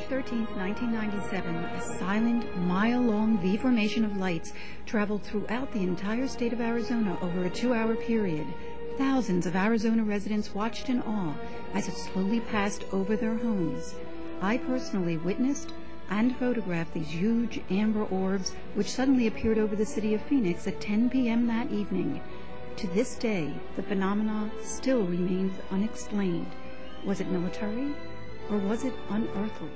13, 1997, a silent, mile-long V formation of lights traveled throughout the entire state of Arizona over a 2-hour period. Thousands of Arizona residents watched in awe as it slowly passed over their homes. I personally witnessed and photographed these huge amber orbs which suddenly appeared over the city of Phoenix at 10 p.m. that evening. To this day, the phenomena still remains unexplained. Was it military, or was it unearthly?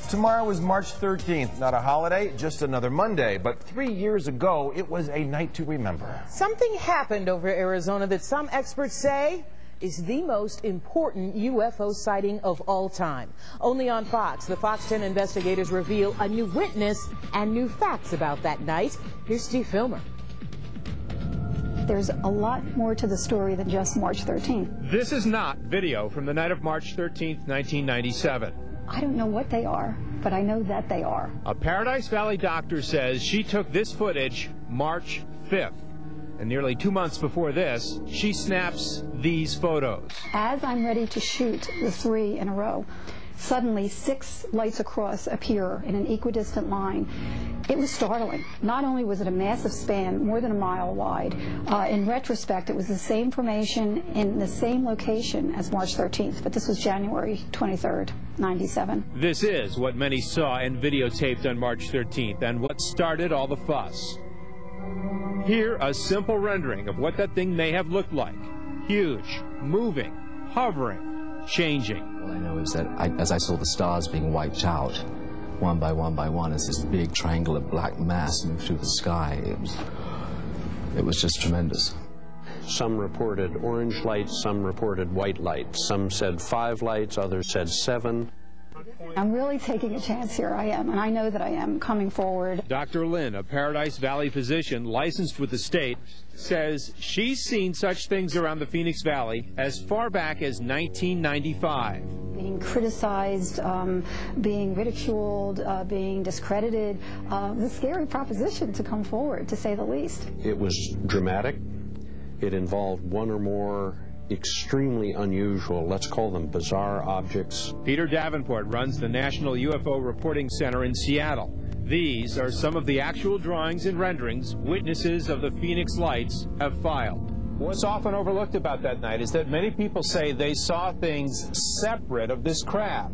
Tomorrow is March 13th, not a holiday, just another Monday. But 3 years ago, it was a night to remember. Something happened over Arizona that some experts say is the most important UFO sighting of all time. Only on Fox, the Fox 10 investigators reveal a new witness and new facts about that night. Here's Steve Filmer. There's a lot more to the story than just March 13th. This is not video from the night of March 13th, 1997. I don't know what they are, but I know that they are. A Paradise Valley doctor says she took this footage March 5th. And nearly 2 months before this, she snaps these photos. As I'm ready to shoot the 3 in a row, suddenly 6 lights across appear in an equidistant line. It was startling. Not only was it a massive span, more than a mile wide, in retrospect, it was the same formation in the same location as March 13th, but this was January 23rd, 97. This is what many saw and videotaped on March 13th, and what started all the fuss. Here, a simple rendering of what that thing may have looked like. Huge, moving, hovering, changing. All I know is that as I saw the stars being wiped out, one by one, as this big triangular black mass moved through the sky, it was just tremendous. Some reported orange lights, some reported white lights. Some said 5 lights, others said 7. I'm really taking a chance here, I am, and I know that I am coming forward. Dr. Lynn, a Paradise Valley physician licensed with the state, says she's seen such things around the Phoenix Valley as far back as 1995. Being criticized, being ridiculed, being discredited, a scary proposition to come forward, to say the least. It was dramatic. It involved one or more extremely unusual, let's call them bizarre objects. Peter Davenport runs the National UFO Reporting Center in Seattle. These are some of the actual drawings and renderings witnesses of the Phoenix Lights have filed. What's often overlooked about that night is that many people say they saw things separate of this craft.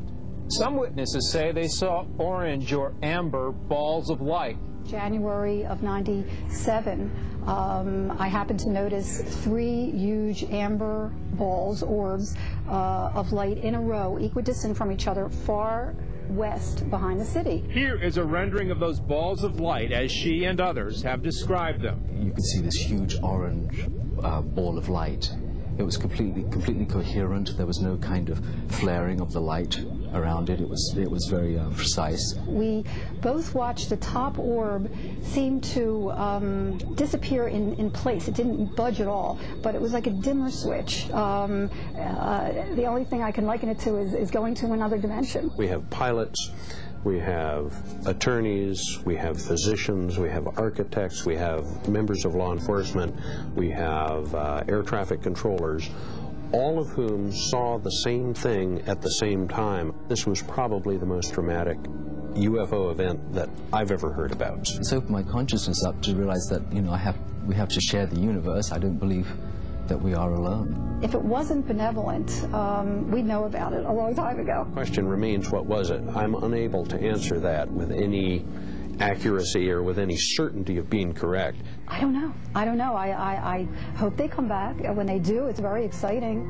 Some witnesses say they saw orange or amber balls of light. January of 97, I happened to notice 3 huge amber balls, orbs, of light in a row, equidistant from each other, far west behind the city. Here is a rendering of those balls of light as she and others have described them. You could see this huge orange ball of light. It was completely coherent. There was no kind of flaring of the light around it. It was very precise. We both watched the top orb seem to disappear in place. It didn't budge at all, but it was like a dimmer switch. The only thing I can liken it to is going to another dimension. We have pilots, we have attorneys, we have physicians, we have architects, we have members of law enforcement, we have air traffic controllers, all of whom saw the same thing at the same time. This was probably the most dramatic UFO event that I've ever heard about. It's opened my consciousness up to realize that, we have to share the universe. I don't believe that we are alone. If it wasn't benevolent, we'd know about it a long time ago. The question remains, what was it? I'm unable to answer that with any accuracy or with any certainty of being correct. I don't know. I hope they come back. When they do, it's very exciting.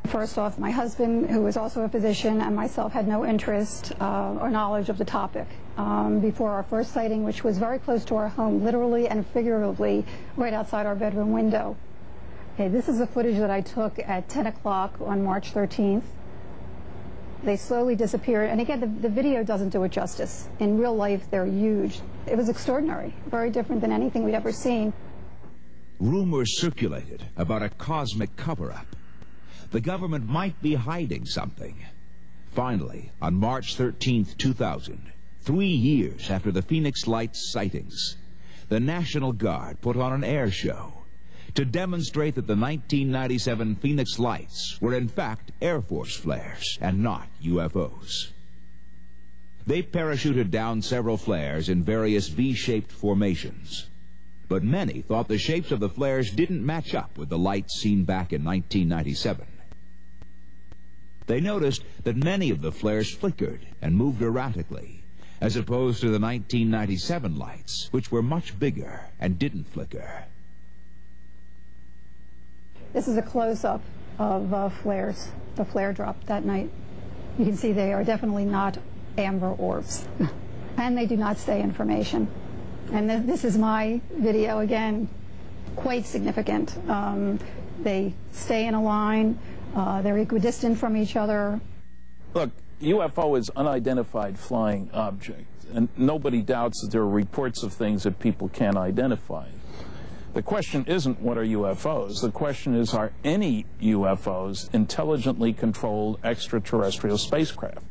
First off, my husband, who was also a physician, and myself had no interest or knowledge of the topic before our first sighting, which was very close to our home, literally and figuratively, right outside our bedroom window. Okay, this is the footage that I took at 10 o'clock on March 13th. They slowly disappeared, and again, the video doesn't do it justice. In real life, they're huge. It was extraordinary, very different than anything we'd ever seen. Rumors circulated about a cosmic cover-up. The government might be hiding something. Finally, on March 13th, 2000, 3 years after the Phoenix Lights sightings, the National Guard put on an air show to demonstrate that the 1997 Phoenix lights were in fact Air Force flares and not UFOs. They parachuted down several flares in various V-shaped formations, but many thought the shapes of the flares didn't match up with the lights seen back in 1997. They noticed that many of the flares flickered and moved erratically, as opposed to the 1997 lights, which were much bigger and didn't flicker. This is a close-up of flares, the flare drop that night. You can see they are definitely not amber orbs, and they do not stay in formation. And this is my video, again, quite significant. They stay in a line, they're equidistant from each other. Look, UFO is unidentified flying object, and nobody doubts that there are reports of things that people can't identify. The question isn't what are UFOs, the question is, are any UFOs intelligently controlled extraterrestrial spacecraft?